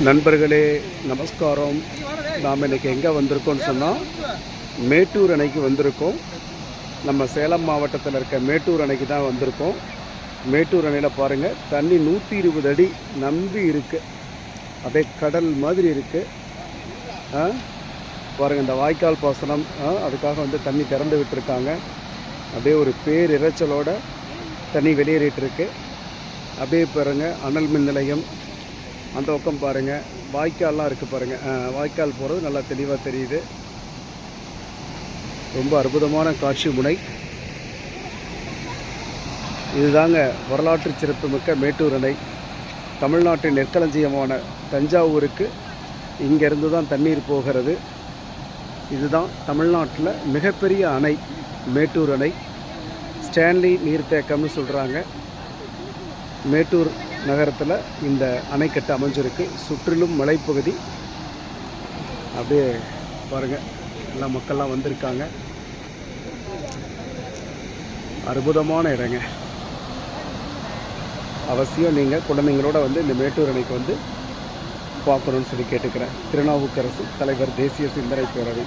நண்பர்களே நமஸ்காரம். நாம் இன்றைக்கி எங்கே வந்திருக்கோம்னு சொன்னால் மேட்டூர் அணைக்கு வந்திருக்கோம். நம்ம சேலம் மாவட்டத்தில் இருக்க மேட்டூர் அணைக்கு தான் வந்திருக்கோம். மேட்டூர் அணையில் பாருங்கள், தண்ணி 120 அடி நம்பி இருக்குது. அப்படியே கடல் மாதிரி இருக்குது. பாருங்கள், இந்த வாய்க்கால் பாசனம் அதுக்காக வந்து தண்ணி திறந்து விட்டுருக்காங்க. அப்படியே ஒரு பேரிரைச்சலோட தண்ணி வெளியேறிட்டுருக்கு. அப்படியே பாருங்கள், அனல் மின் நிலையம் அந்த பக்கம் பாருங்கள், வாய்க்கால்லாம் இருக்குது பாருங்கள். வாய்க்கால் போகிறது நல்லா தெளிவாக தெரியுது. ரொம்ப அற்புதமான காட்சி முனை இதுதாங்க. வரலாற்று சிறப்புமிக்க மேட்டூர் அணை தமிழ்நாட்டின் நெற்களஞ்சியமான தஞ்சாவூருக்கு இங்கேருந்து தான் தண்ணீர் போகிறது. இதுதான் தமிழ்நாட்டில் மிகப்பெரிய அணை மேட்டூர் அணை. ஸ்டான்லி நீர்த்தேக்கம்னு சொல்கிறாங்க. மேட்டூர் நகரத்தில் இந்த அணைக்கட்டு அமைஞ்சிருக்கு. சுற்றிலும் மலைப்பகுதி. அப்படியே பாருங்கள், எல்லா மக்கள்லாம் வந்திருக்காங்க. அற்புதமான இடங்க. அவசியம் நீங்கள் குழந்தைங்களோட வந்து இந்த மேட்டூர் அணைக்கு வந்து பார்க்கணுன்னு சொல்லி கேட்டுக்கிறேன். திருநாவுக்கரசு தலைவர், தேசிய சிந்தனை பேரவை.